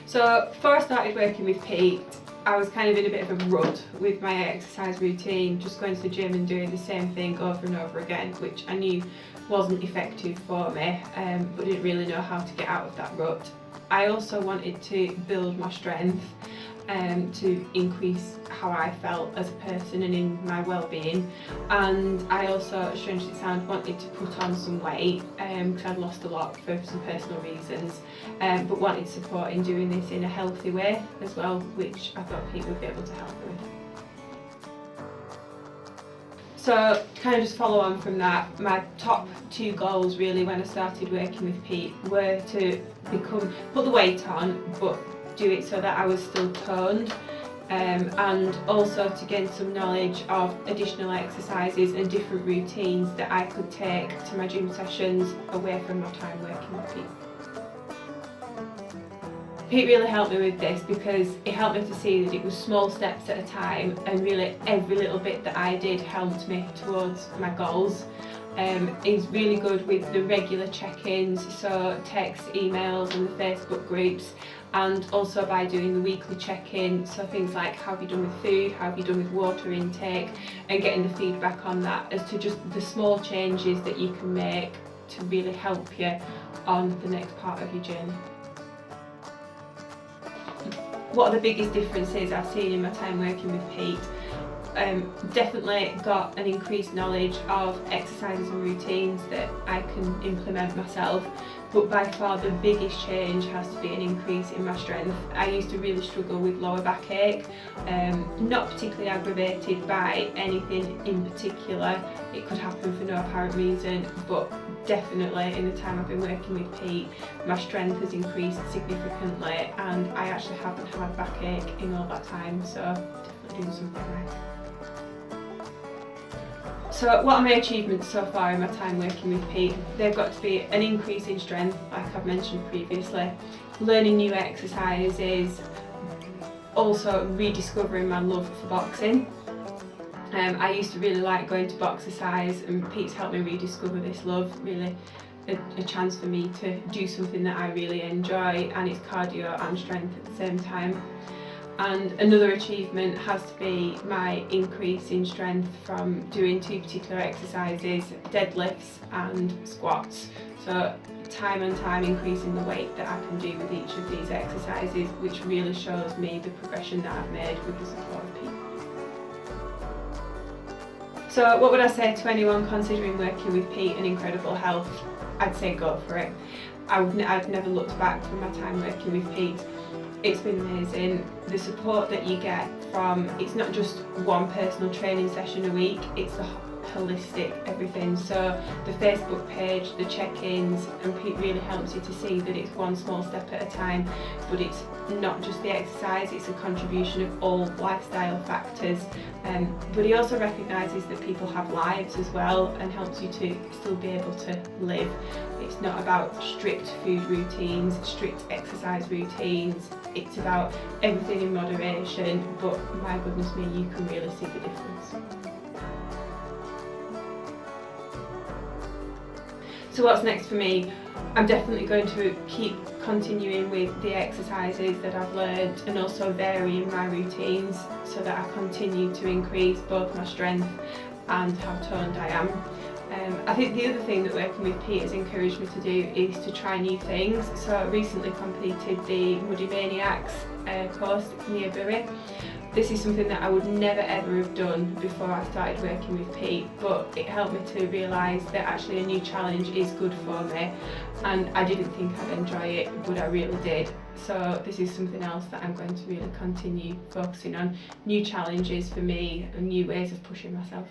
So before I started working with Pete, I was kind of in a bit of a rut with my exercise routine, just going to the gym and doing the same thing over and over again, which I knew wasn't effective for me, but didn't really know how to get out of that rut. I also wanted to build my strength to increase how I felt as a person and in my well-being, and I also, strangely it sounds, wanted to put on some weight because I'd lost a lot for some personal reasons, but wanted support in doing this in a healthy way as well, which I thought Pete would be able to help me with. So to kind of just follow on from that, my top two goals really when I started working with Pete were to put the weight on, but do it so that I was still toned, and also to gain some knowledge of additional exercises and different routines that I could take to my gym sessions away from my time working with Pete. Pete really helped me with this because it helped me to see that it was small steps at a time, and really every little bit that I did helped me towards my goals. He's really good with the regular check-ins, so texts, emails and the Facebook groups, and also by doing the weekly check-in, so things like how have you done with food, how have you done with water intake, and getting the feedback on that as to just the small changes that you can make to really help you on the next part of your journey. What are the biggest differences I've seen in my time working with Pete? Definitely got an increased knowledge of exercises and routines that I can implement myself, but by far the biggest change has to be an increase in my strength. I used to really struggle with lower backache, not particularly aggravated by anything in particular. It could happen for no apparent reason, but definitely in the time I've been working with Pete, my strength has increased significantly, and I actually haven't had backache in all that time, so definitely doing something right. So what are my achievements so far in my time working with Pete? They've got to be an increase in strength, like I've mentioned previously, learning new exercises, also rediscovering my love for boxing. I used to really like going to boxercise, and Pete's helped me rediscover this love, really a chance for me to do something that I really enjoy, and it's cardio and strength at the same time. And another achievement has to be my increase in strength from doing two particular exercises, deadlifts and squats. So time and time increasing the weight that I can do with each of these exercises, which really shows me the progression that I've made with the support of Pete. So what would I say to anyone considering working with Pete and Incredible Health? I'd say go for it. I've never looked back from my time working with Pete. It's been amazing. The support that you get from, it's not just one personal training session a week, it's the holistic everything. So the Facebook page, the check-ins, and Pete really helps you to see that it's one small step at a time, but it's not just the exercise, it's a contribution of all lifestyle factors. But he also recognises that people have lives as well, and helps you to still be able to live. It's not about strict food routines, strict exercise routines, it's about everything in moderation, but my goodness me, you can really see the difference. So what's next for me? I'm definitely going to keep continuing with the exercises that I've learned, and also varying my routines so that I continue to increase both my strength and how toned I am. I think the other thing that working with Pete has encouraged me to do is to try new things. So I recently completed the Muddy Maniacs course near Bury. This is something that I would never ever have done before I started working with Pete, but it helped me to realise that actually a new challenge is good for me, and I didn't think I'd enjoy it, but I really did. So this is something else that I'm going to really continue focusing on, new challenges for me and new ways of pushing myself.